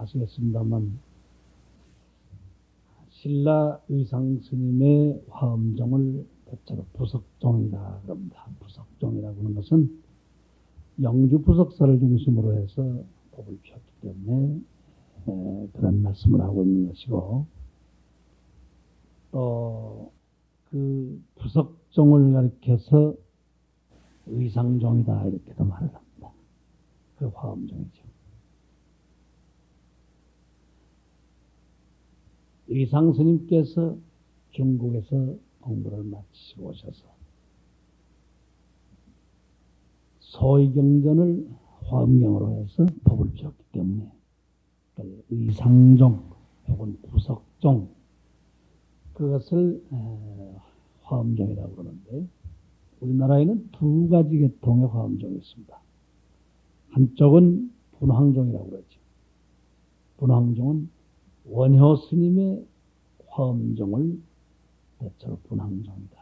아시겠습니다만 신라 의상 스님의 화엄종을 대체로 부석종이라 그럽니다. 부석종이라고 하는 것은 영주 부석사를 중심으로 해서 법을 피웠기 때문에 그런 말씀을 하고 있는 것이고, 또 그 부석종을 가리켜서 의상종이다 이렇게도 말을 합니다. 그 화엄종이죠. 의상 스님께서 중국에서 공부를 마치시고 오셔서 소위경전을 화엄경으로 해서 법을 피웠기 때문에 의상종 혹은 부석종, 그것을 화엄종이라고 그러는데, 우리나라에는 두 가지 계통의 화엄종이 있습니다. 한쪽은 분황종이라고 그러죠. 분황종은 원효 스님의 화엄종을 대체로 분황종이다.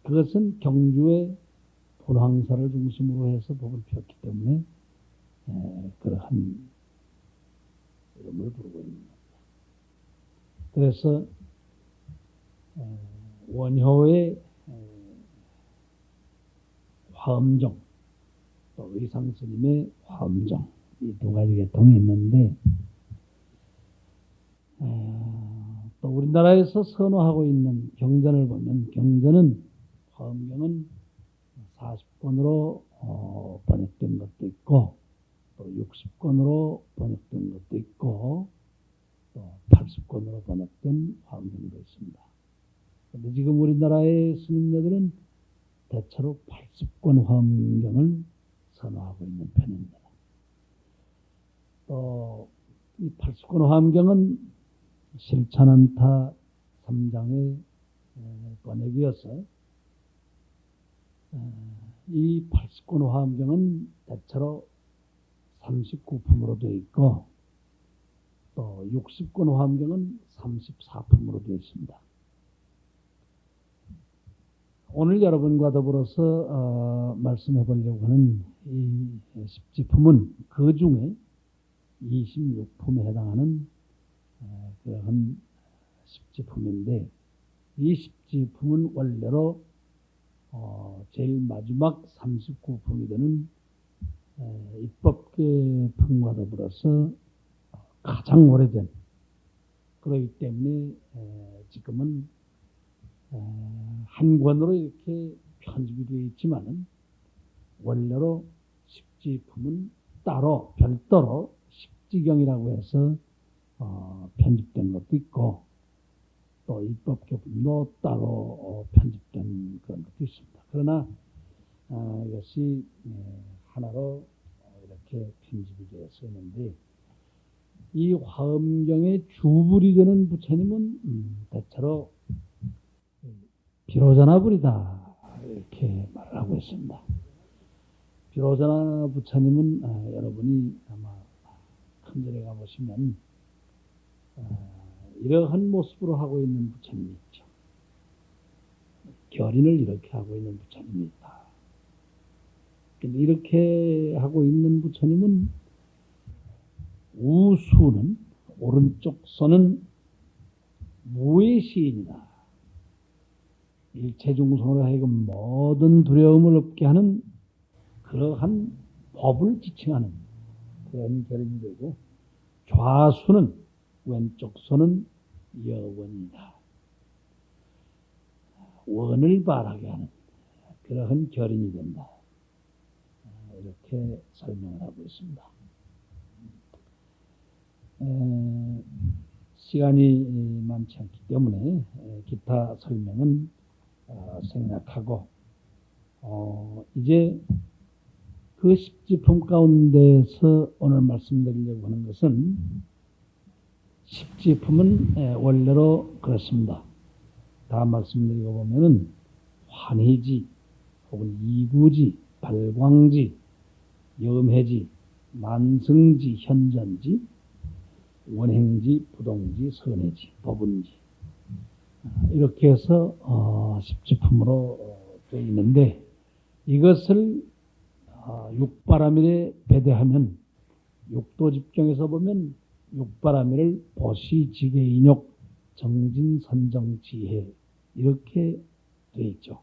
그것은 경주의 분황사를 중심으로 해서 법을 피웠기 때문에 그러한 이름을 부르고 있는 겁니다. 그래서 원효의 화엄종, 또 의상스님의 화엄종, 이 두 가지 계통이 있는데, 또 우리나라에서 선호하고 있는 경전을 보면, 경전은 화엄경은 40권으로 번역된 것도 있고, 또 60권으로 번역된 것도 있고, 또 80권으로 번역된 화엄경도 있습니다. 그런데 지금 우리나라의 스님네들은 대체로 80권 화엄경을 선호하고 있는 편입니다. 또 이 80권 화엄경은 실천안타 3장의 번역이어서 이 80권 화엄경은 대체로 39품으로 되어 있고, 또 60권 화엄경은 34품으로 되어 있습니다. 오늘 여러분과 더불어서 말씀해 보려고 하는 이 십지품은 그 중에 26품에 해당하는 그런 십지품인데, 이 십지품은 원래로 제일 마지막 39품이 되는 입법계품과 더불어서 가장 오래된, 그렇기 때문에 지금은 한 권으로 이렇게 편집이 되어 있지만은, 원래로 십지품은 따로 별도로 십지경이라고 해서 편집된 것도 있고, 또 입법계품도 따로 편집된 그런 것도 있습니다. 그러나 이것이 하나로 이렇게 편집이 되어서 있는데, 이 화엄경의 주불이 되는 부처님은 대체로 비로자나불이다 이렇게 말을 하고 있습니다. 비로자나 부처님은 여러분이 아마 큰절에 가보시면 이러한 모습으로 하고 있는 부처님이 있죠. 결인을 이렇게 하고 있는 부처님이 있다. 근데 이렇게 하고 있는 부처님은 우수는, 오른쪽 손은 무의 시인이다. 일체중생으로 하여금 모든 두려움을 없게 하는 그러한 법을 지칭하는 그런 결인이 되고, 좌수는, 왼쪽 손은 여원이다. 원을 발하게 하는 그러한 결인이 된다. 이렇게 설명을 하고 있습니다. 시간이 많지 않기 때문에 기타 설명은 생략하고, 이제 그 십지품 가운데서 오늘 말씀드리려고 하는 것은, 십지품은 원래로 그렇습니다. 다 말씀드리고 보면은 환희지, 혹은 이구지, 발광지, 염해지, 만승지, 현전지, 원행지, 부동지, 선해지, 법운지, 이렇게 해서 십지품으로 되어 있는데, 이것을 육바라밀에 배대하면 육도 집경에서 보면 육바라밀을 보시지계인욕 정진선정지혜 이렇게 되어 있죠.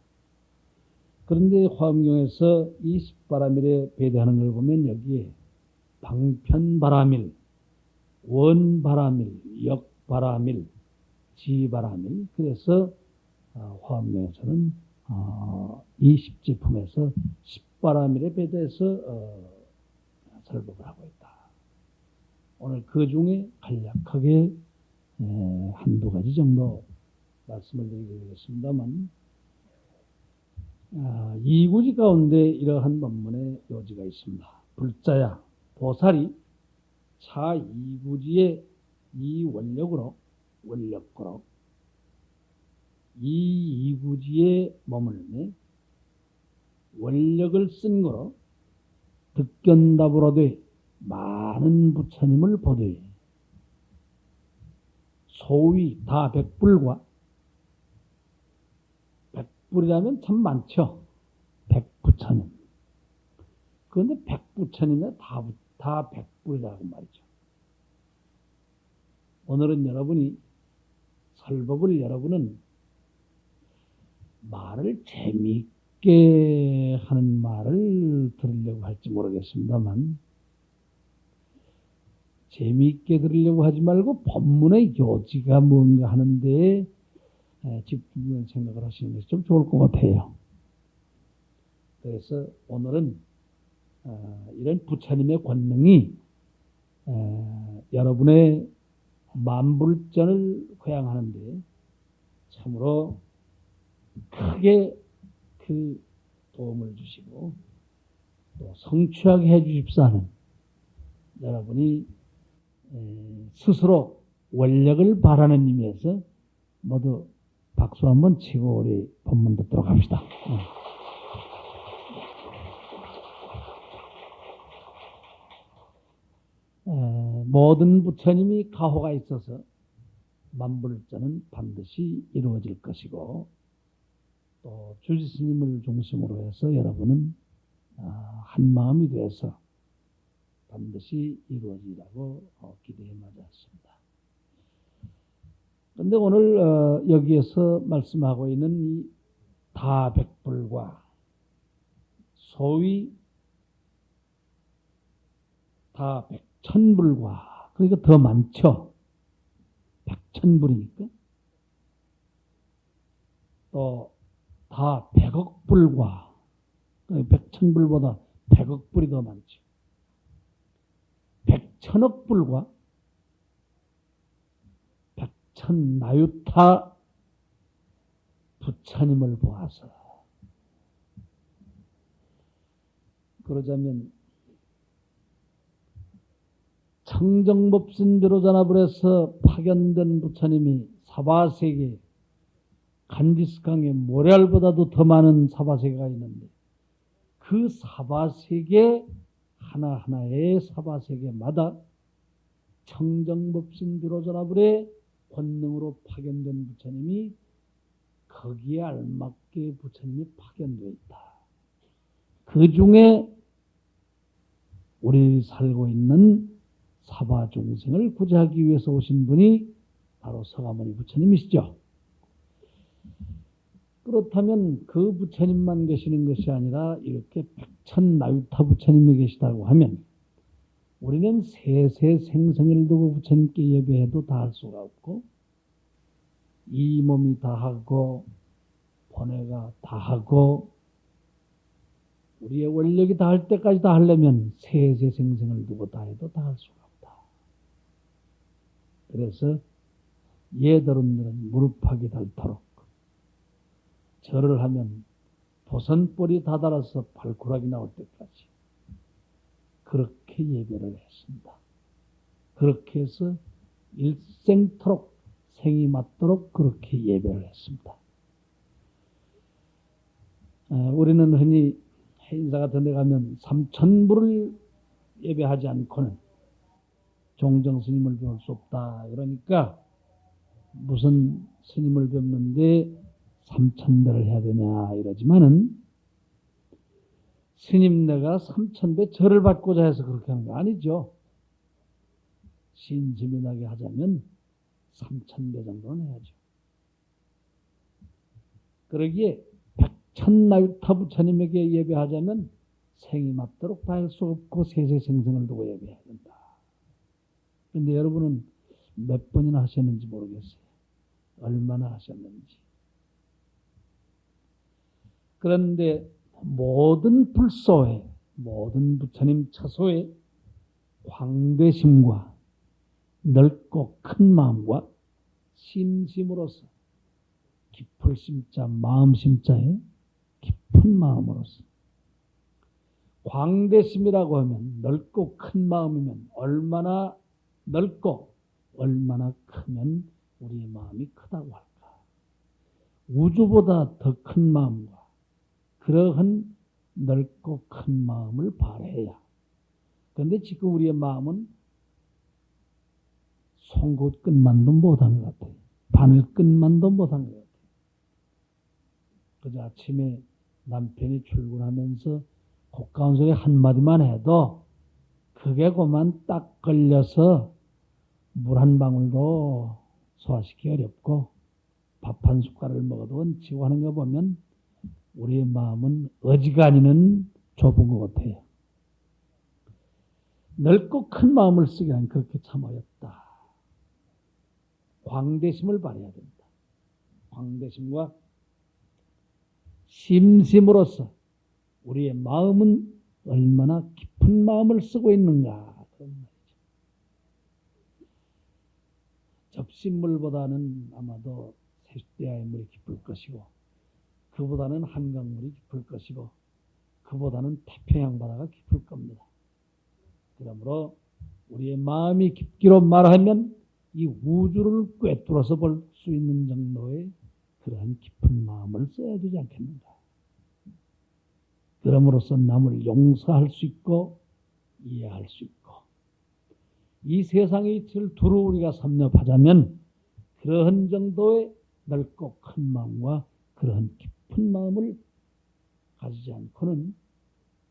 그런데 화엄경에서 이 십바라밀에 배대하는 걸 보면 여기에 방편바라밀, 원바라밀, 역바라밀, 지바라밀, 그래서 화엄경에서는 이 십지품에서 십바라밀에 배대해서 설법을 하고 있다. 오늘 그 중에 간략하게 한두 가지 정도 말씀을 드리겠습니다만, 이구지 가운데 이러한 법문의 요지가 있습니다. 불자야 보살이 차 이구지의 이 원력으로 이 이구지에 머물매 원력을 쓴 거로 득견답으로 돼 많은 부처님을 보되 소위 다 백불과 백불이라면 참 많죠. 백부처님. 그런데 백부처님에 다 백불이라고 말이죠. 오늘은 여러분이 설법을 여러분은 말을 재미있게 하는 말을 들으려고 할지 모르겠습니다만 재미있게 들으려고 하지 말고 법문의 요지가 뭔가 하는데 집중해서 생각을 하시는 것이 좀 좋을 것 같아요. 그래서 오늘은 이런 부처님의 권능이 여러분의 만불전을 회양하는데 참으로 크게 그 도움을 주시고 또 성취하게 해주십사 하는 여러분이 스스로 원력을 바라는 의미에서 모두 박수 한번 치고 우리 법문 듣도록 합시다. 모든 부처님이 가호가 있어서 만불전은 반드시 이루어질 것이고 또 주지스님을 중심으로 해서 여러분은 한 마음이 돼서 반드시 이루어지라고 기대해 맞았습니다. 그런데 오늘 여기에서 말씀하고 있는 이 다백불과 소위 다백천불과 그러니까 더 많죠. 백천불이니까. 또 다백억불과 백천불보다 백억불이 더 많죠. 백천억불과 백천나유타 부처님을 보아서 그러자면 청정법신비로전합을해서 파견된 부처님이 사바세계 간디스강의 모래알보다도 더 많은 사바세계가 있는데 그 사바세계 하나하나의 사바세계마다 청정법신비로전합을의 권능으로 파견된 부처님이 거기에 알맞게 부처님이 파견되어 있다. 그 중에 우리 살고 있는 사바 중생을 구제하기 위해서 오신 분이 바로 서가모니 부처님이시죠. 그렇다면 그 부처님만 계시는 것이 아니라 이렇게 백천나유타 부처님이 계시다고 하면 우리는 세세 생성을 두고 부처님께 예배해도 다 할 수가 없고 이 몸이 다 하고 번뇌가 다 하고 우리의 원력이 다 할 때까지 다 하려면 세세 생성을 두고 다 해도 다 할 수가 없다. 그래서 예더름들은 무릎하기 닳도록 절을 하면 보선볼이 다달아서 발가락이 나올 때까지 그렇게 예배를 했습니다. 그렇게 해서 일생토록 생이 맞도록 그렇게 예배를 했습니다. 우리는 흔히 행사 같은 데 가면 삼천부를 예배하지 않고는 종정 스님을 배울 수 없다. 그러니까 무슨 스님을 뵙는데 삼천배를 해야 되냐 이러지만은 스님 내가 삼천배 절을 받고자 해서 그렇게 하는 거 아니죠. 신심이 나게 하자면 3,000배 정도는 해야죠. 그러기에 백천나유타 부처님에게 예배하자면 생이 맞도록 다 할 수 없고 세세생생을 두고 예배해야 된다. 그런데 여러분은 몇 번이나 하셨는지 모르겠어요. 얼마나 하셨는지. 그런데 모든 불소에, 모든 부처님 처소에 광대심과 넓고 큰 마음과 심심으로서 깊을 심자, 마음 심자에 깊은 마음으로서 광대심이라고 하면 넓고 큰 마음이면 얼마나 넓고 얼마나 크면 우리의 마음이 크다고 할까. 우주보다 더 큰 마음과 그러한 넓고 큰 마음을 발해야. 그런데 지금 우리의 마음은 송곳 끝만도 못한 것 같아요. 바늘 끝만도 못한 것 같아요. 그저 아침에 남편이 출근하면서 고가운 소리 한마디만 해도 그게 그만 딱 걸려서 물 한 방울도 소화시키기 어렵고 밥 한 숟갈을 먹어도 얹히고 하는 거 보면 우리의 마음은 어지간히는 좁은 것 같아요. 넓고 큰 마음을 쓰기는 그렇게 참 어렵다. 광대심을 발해야 된다. 광대심과 심심으로서 우리의 마음은 얼마나 깊은 마음을 쓰고 있는가. 그런 말이죠. 접신물보다는 아마도 세숫대야의 물이 깊을 것이고 그보다는 한강물이 깊을 것이고 그보다는 태평양 바다가 깊을 겁니다. 그러므로 우리의 마음이 깊기로 말하면 이 우주를 꿰뚫어서 볼 수 있는 정도의 그러한 깊은 마음을 써야 되지 않겠는가. 그럼으로써 남을 용서할 수 있고 이해할 수 있고 이 세상의 이치를 두루 우리가 섭렵하자면 그러한 정도의 넓고 큰 마음과 그러한 깊은 마음을 가지지 않고는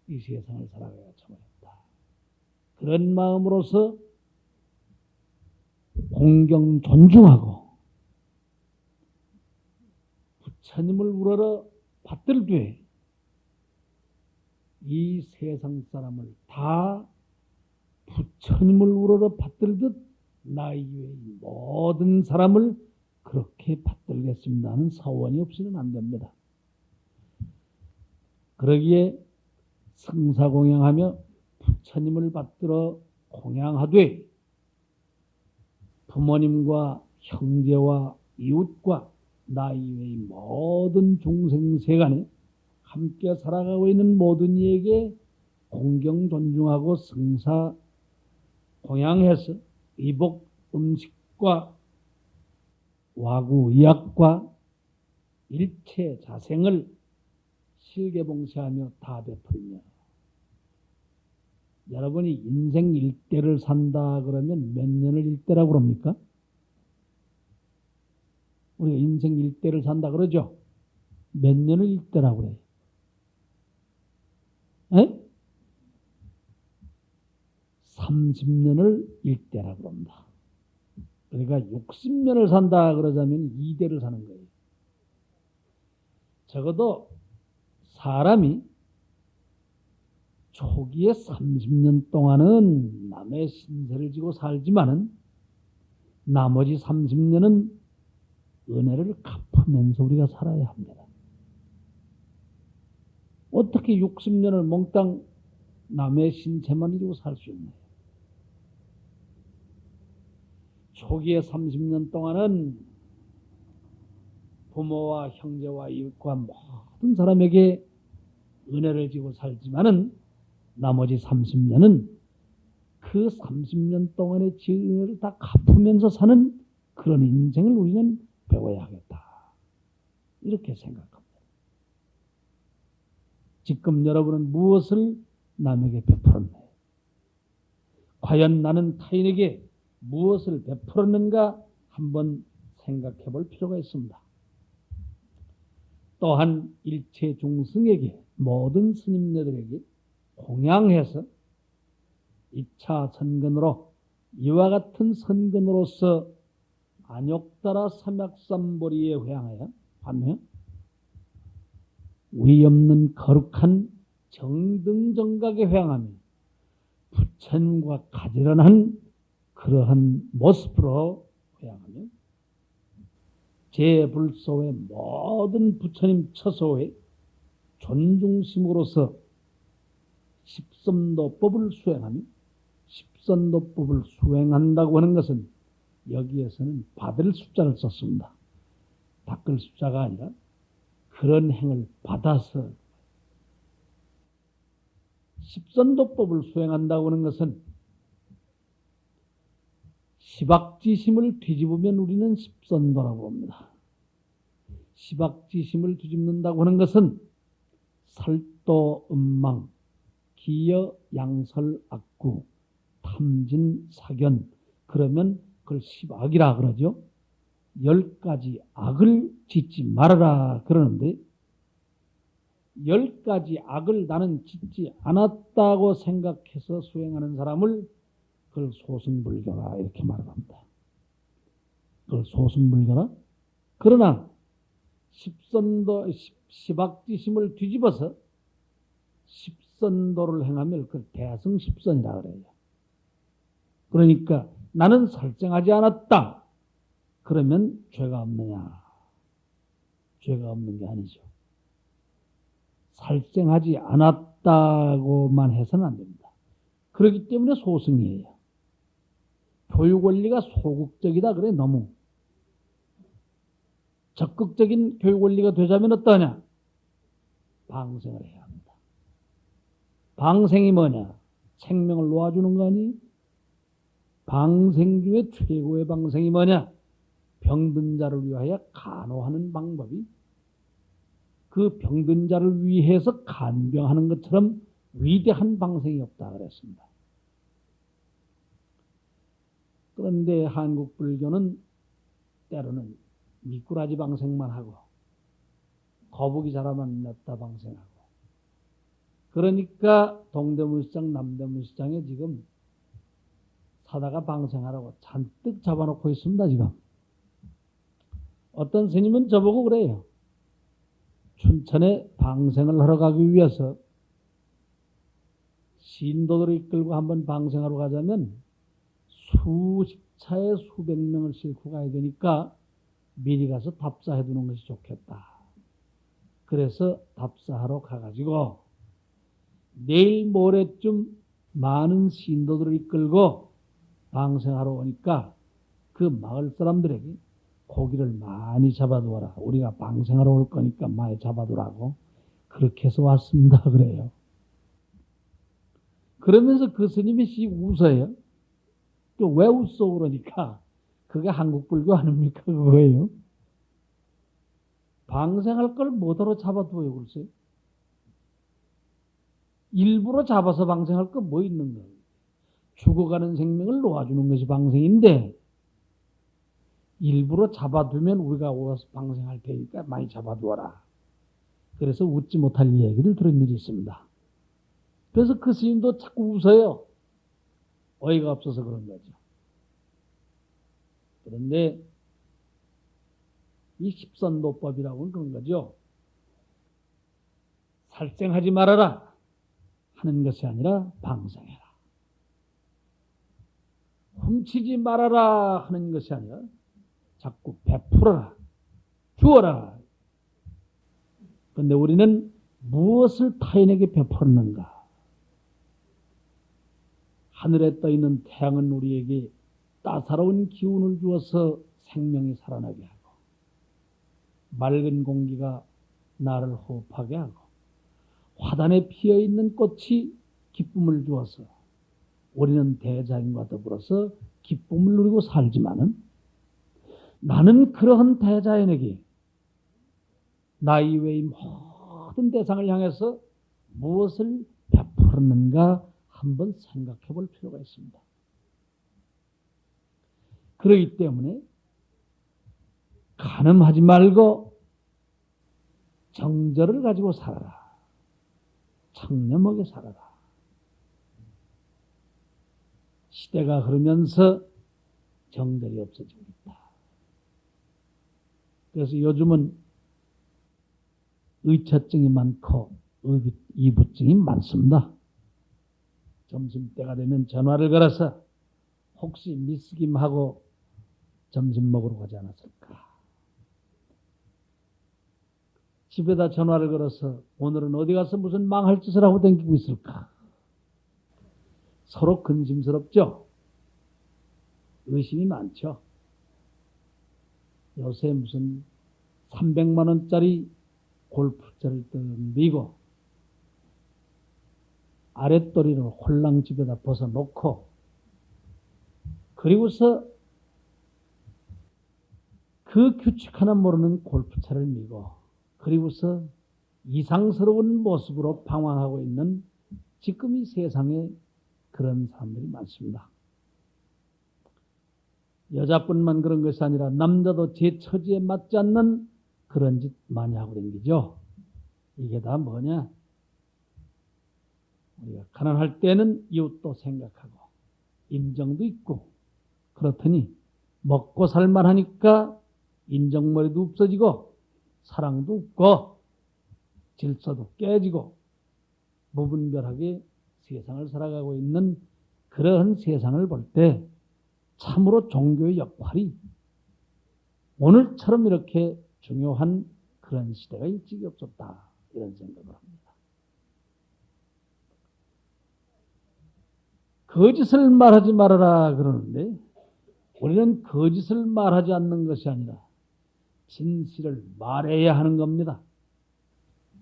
이 세상을 살아가기가 참 어렵다. 그런 마음으로서 공경 존중하고 부처님을 우러러 받들되 이 세상 사람을 다 부처님을 우러러 받들듯 나 이외의 모든 사람을 그렇게 받들겠습니다 하는 사원이 없이는 안 됩니다. 그러기에 성사공양하며 부처님을 받들어 공양하되 부모님과 형제와 이웃과 나 이외의 모든 종생 세간에 함께 살아가고 있는 모든 이에게 공경 존중하고 성사 공양해서 의복 음식과 와구 의약과 일체 자생을 실개봉사하며 다 베풀며 여러분이 인생 일대를 산다 그러면 몇 년을 일대라고 그럽니까? 우리가 인생 일대를 산다 그러죠? 몇 년을 일대라고 그래요? 에? 30년을 일대라고 합니다. 그러니까 60년을 산다 그러자면 2대를 사는 거예요. 적어도 사람이 초기에 30년 동안은 남의 신세를 지고 살지만은 나머지 30년은 은혜를 갚으면서 우리가 살아야 합니다. 어떻게 60년을 몽땅 남의 신체만 지고 살 수 있나요? 초기에 30년 동안은 부모와 형제와 이웃과 모든 사람에게 은혜를 지고 살지만은 나머지 30년은 그 30년 동안의 지은 은혜를 다 갚으면서 사는 그런 인생을 우리는 배워야 하겠다. 이렇게 생각합니다. 지금 여러분은 무엇을 남에게 베풀었나요? 과연 나는 타인에게 무엇을 베풀었는가 한번 생각해 볼 필요가 있습니다. 또한 일체 중승에게 모든 스님네들에게 공양해서 2차 선근으로 이와 같은 선근으로서 안욕따라 삼약삼보리에 회항하여 환회 위 없는 거룩한 정등정각에 회항하며 부처님과 가지런한 그러한 모습으로 회항하며 제불소의 모든 부처님 처소의 존중심으로서 십선도법을 수행하며 십선도법을 수행한다고 하는 것은 여기에서는 받을 숫자를 썼습니다. 닦을 숫자가 아니라 그런 행을 받아서 십선도법을 수행한다고 하는 것은 시박지심을 뒤집으면 우리는 십선도라고 합니다. 시박지심을 뒤집는다고 하는 것은 설도, 음망, 기여, 양설, 악구, 탐진, 사견 그러면 그걸 십악이라 그러죠. 10가지 악을 짓지 말아라 그러는데 10가지 악을 나는 짓지 않았다고 생각해서 수행하는 사람을 그걸 소승불교라 이렇게 말합니다. 그걸 소승불교라. 그러나 십선도, 시박지심을 뒤집어서 십선도를 행하면 그걸 대승십선이라 그래요. 그러니까 나는 설정하지 않았다. 그러면 죄가 없느냐? 죄가 없는 게 아니죠. 설정하지 않았다고만 해서는 안 됩니다. 그렇기 때문에 소승이에요. 교육 원리가 소극적이다 그래 너무. 적극적인 교육 원리가 되자면 어떠냐? 방생을 해야 합니다. 방생이 뭐냐? 생명을 놓아주는 거 아니에요? 방생 중에 최고의 방생이 뭐냐? 병든 자를 위하여 간호하는 방법이 그 병든 자를 위해서 간병하는 것처럼 위대한 방생이 없다 그랬습니다. 그런데 한국 불교는 때로는 미꾸라지 방생만 하고 거북이 자라만 냈다 방생하고 그러니까 동대문시장 남대문시장에 지금 사다가 방생하라고 잔뜩 잡아놓고 있습니다. 지금 어떤 스님은 저보고 그래요. 춘천에 방생을 하러 가기 위해서 신도들을 이끌고 한번 방생하러 가자면 수십 차에 수백 명을 싣고 가야 되니까 미리 가서 답사해 두는 것이 좋겠다. 그래서 답사하러 가가지고 내일 모레쯤 많은 신도들을 이끌고 방생하러 오니까 그 마을 사람들에게 고기를 많이 잡아두어라. 우리가 방생하러 올 거니까 많이 잡아두라고 그렇게 해서 왔습니다. 그래요. 그러면서 그 스님이 웃어요. 또 왜 웃어 그러니까 그게 한국 불교 아닙니까? 그거예요. 방생할 걸 뭐더러 잡아두어요, 글쎄. 일부러 잡아서 방생할 거 뭐 있는 거예요? 죽어가는 생명을 놓아주는 것이 방생인데 일부러 잡아두면 우리가 와서 방생할 테니까 많이 잡아두어라. 그래서 웃지 못할 얘기를 들은 일이 있습니다. 그래서 그 스님도 자꾸 웃어요. 어이가 없어서 그런 거죠. 그런데 이 십선도법이라고는 그런 거죠. 살생하지 말아라 하는 것이 아니라 방생해라. 훔치지 말아라 하는 것이 아니라 자꾸 베풀어라. 주어라. 그런데 우리는 무엇을 타인에게 베풀었는가? 하늘에 떠있는 태양은 우리에게 따사로운 기운을 주어서 생명이 살아나게 하고 맑은 공기가 나를 호흡하게 하고 화단에 피어있는 꽃이 기쁨을 주어서 우리는 대자연과 더불어서 기쁨을 누리고 살지만은 나는 그러한 대자연에게 나 이외의 모든 대상을 향해서 무엇을 베풀었는가 한번 생각해 볼 필요가 있습니다. 그렇기 때문에 간음하지 말고 정절을 가지고 살아라. 청렴하게 살아라. 시대가 흐르면서 정들이 없어지고 있다. 그래서 요즘은 의처증이 많고 이부증이 많습니다. 점심때가 되면 전화를 걸어서 혹시 미스김하고 점심 먹으러 가지 않았을까? 집에다 전화를 걸어서 오늘은 어디 가서 무슨 망할 짓을 하고 다니고 있을까? 서로 근심스럽죠? 의심이 많죠? 요새 무슨 300만 원짜리 골프채를 던지고 아랫도리를 홀랑 집에다 벗어놓고 그리고서 그 규칙 하나 모르는 골프채를 미고 그리고서 이상스러운 모습으로 방황하고 있는 지금 이 세상에 그런 사람들이 많습니다. 여자뿐만 그런 것이 아니라 남자도 제 처지에 맞지 않는 그런 짓 많이 하고 다니죠. 이게 다 뭐냐? 우리가 가난할 때는 이웃도 생각하고 인정도 있고 그렇더니 먹고 살만 하니까 인정머리도 없어지고 사랑도 없고 질서도 깨지고 무분별하게 세상을 살아가고 있는 그러한 세상을 볼 때 참으로 종교의 역할이 오늘처럼 이렇게 중요한 그런 시대가 일찍이 없었다 이런 생각을 합니다. 거짓을 말하지 말아라 그러는데 우리는 거짓을 말하지 않는 것이 아니라 진실을 말해야 하는 겁니다.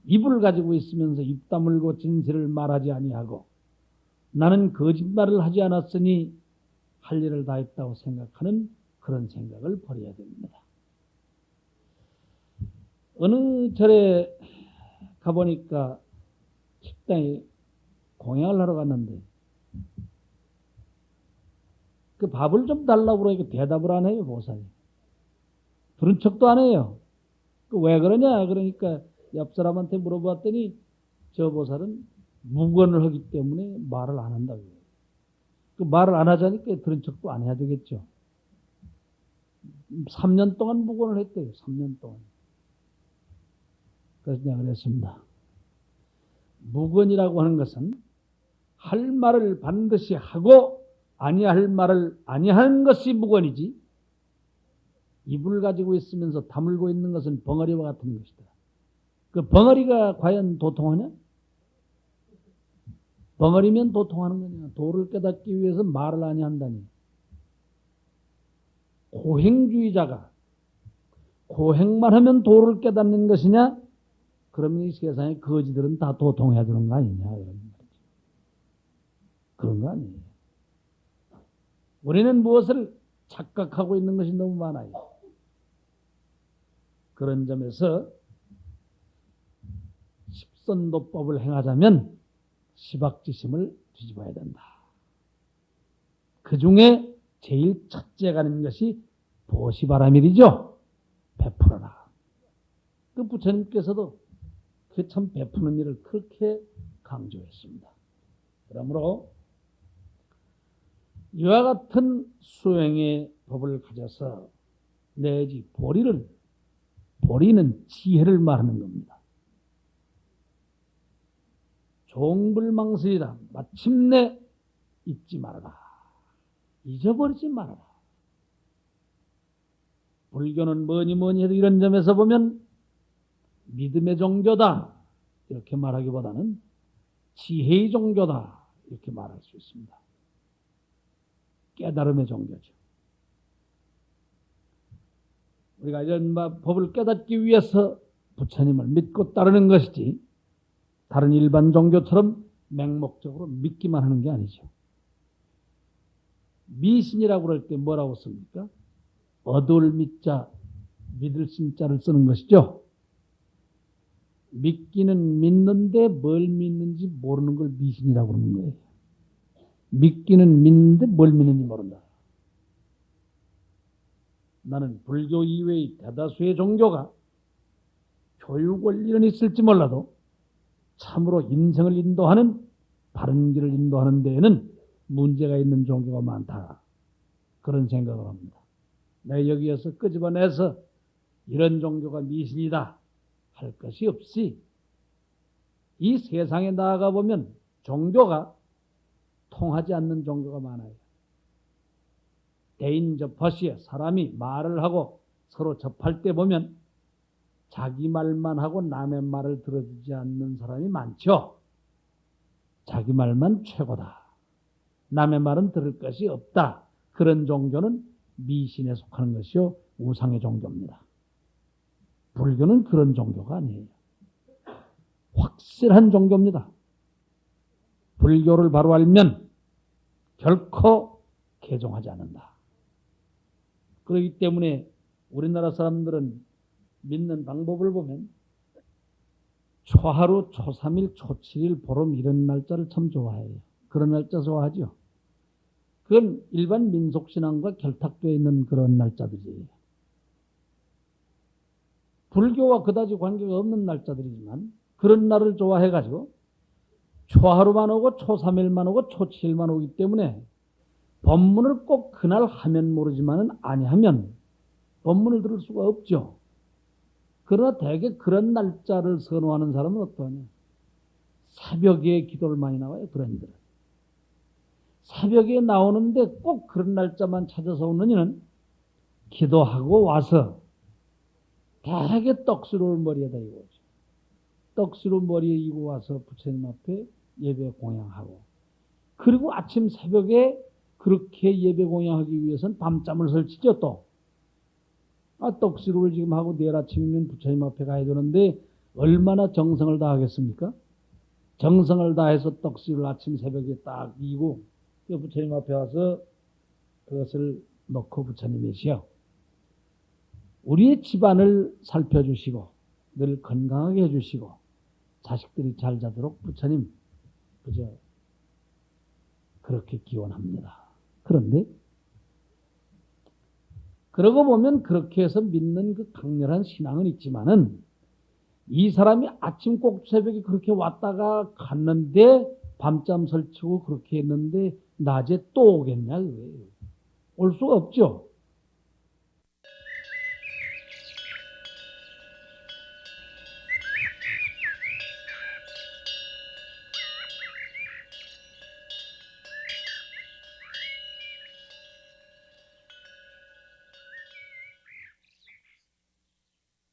입을 가지고 있으면서 입 다물고 진실을 말하지 아니하고 나는 거짓말을 하지 않았으니 할 일을 다 했다고 생각하는 그런 생각을 버려야 됩니다. 어느 절에 가보니까 식당에 공양을 하러 갔는데 그 밥을 좀 달라고 그러니까 대답을 안 해요, 보살이. 들은 척도 안 해요. 왜 그러냐? 그러니까 옆 사람한테 물어봤더니 저 보살은 무건을 하기 때문에 말을 안 한다고. 그 말을 안 하자니까 들은 척도 안 해야 되겠죠. 3년 동안 무건을 했대요. 3년 동안. 그래서 내가 그랬습니다. 무건이라고 하는 것은 할 말을 반드시 하고 아니할 말을 아니하는 것이 무건이지 입을 가지고 있으면서 다물고 있는 것은 벙어리와 같은 것이다. 그 벙어리가 과연 도통하냐? 벙어리면 도통하는 거냐? 도를 깨닫기 위해서 말을 아니한다니. 고행주의자가 고행만 하면 도를 깨닫는 것이냐? 그러면 이 세상의 거지들은 다 도통해야 되는 거 아니냐? 이런 말이죠. 그런 거 아니에요. 우리는 무엇을 착각하고 있는 것이 너무 많아요. 그런 점에서 십선도법을 행하자면 시박지심을 뒤집어야 된다. 그 중에 제일 첫째 가는 것이 보시바라밀이죠. 베풀어라. 그 부처님께서도 그 참 베푸는 일을 그렇게 강조했습니다. 그러므로 이와 같은 수행의 법을 가져서 내지 보리는 지혜를 말하는 겁니다. 종불망설이라 마침내 잊지 말아라. 잊어버리지 말아라. 불교는 뭐니 해도 이런 점에서 보면 믿음의 종교다 이렇게 말하기보다는 지혜의 종교다 이렇게 말할 수 있습니다. 깨달음의 종교죠. 우리가 이런 법을 깨닫기 위해서 부처님을 믿고 따르는 것이지 다른 일반 종교처럼 맹목적으로 믿기만 하는 게 아니죠. 미신이라고 그럴 때 뭐라고 씁니까? 얻을 믿자, 믿을 신자를 쓰는 것이죠. 믿기는 믿는데 뭘 믿는지 모르는 걸 미신이라고 그러는 거예요. 믿기는 믿는데 뭘 믿는지 모른다. 나는 불교 이외의 대다수의 종교가 교육 원리는 있을지 몰라도 참으로 인생을 인도하는 바른 길을 인도하는 데에는 문제가 있는 종교가 많다. 그런 생각을 합니다. 내가 여기에서 끄집어내서 이런 종교가 미신이다 할 것이 없이 이 세상에 나아가 보면 종교가 통하지 않는 종교가 많아요. 대인 접하시에 사람이 말을 하고 서로 접할 때 보면 자기 말만 하고 남의 말을 들어주지 않는 사람이 많죠. 자기 말만 최고다. 남의 말은 들을 것이 없다. 그런 종교는 미신에 속하는 것이요 우상의 종교입니다. 불교는 그런 종교가 아니에요. 확실한 종교입니다. 불교를 바로 알면 결코 개종하지 않는다. 그렇기 때문에 우리나라 사람들은 믿는 방법을 보면 초하루, 초3일, 초7일, 보름 이런 날짜를 참 좋아해요. 그런 날짜 좋아하죠. 그건 일반 민속신앙과 결탁되어 있는 그런 날짜들이에요. 불교와 그다지 관계가 없는 날짜들이지만 그런 날을 좋아해가지고 초하루만 오고 초3일만 오고 초7일만 오기 때문에 법문을 꼭 그날 하면 모르지만은 아니하면 법문을 들을 수가 없죠. 그러나 대개 그런 날짜를 선호하는 사람은 어떠하냐? 새벽에 기도를 많이 나와요. 그런 일들은. 새벽에 나오는데 꼭 그런 날짜만 찾아서 오는 이는 기도하고 와서 대개 떡수를 머리에다 이고 오죠. 떡수를 머리에 이고 와서 부처님 앞에 예배 공양하고 그리고 아침 새벽에 그렇게 예배 공양하기 위해서는 밤잠을 설치죠 또. 떡수를 지금 하고 내일 아침이면 부처님 앞에 가야 되는데 얼마나 정성을 다하겠습니까? 정성을 다해서 떡수를 아침 새벽에 딱 이고 부처님 앞에 와서 그것을 놓고 부처님이시여 우리의 집안을 살펴주시고 늘 건강하게 해주시고 자식들이 잘 자도록 부처님 그저 그렇게 기원합니다. 그런데 그러고 보면 그렇게 해서 믿는 그 강렬한 신앙은 있지만은 이 사람이 아침 꼭 새벽에 그렇게 왔다가 갔는데 밤잠 설치고 그렇게 했는데 낮에 또 오겠냐 그거예요. 올 수가 없죠.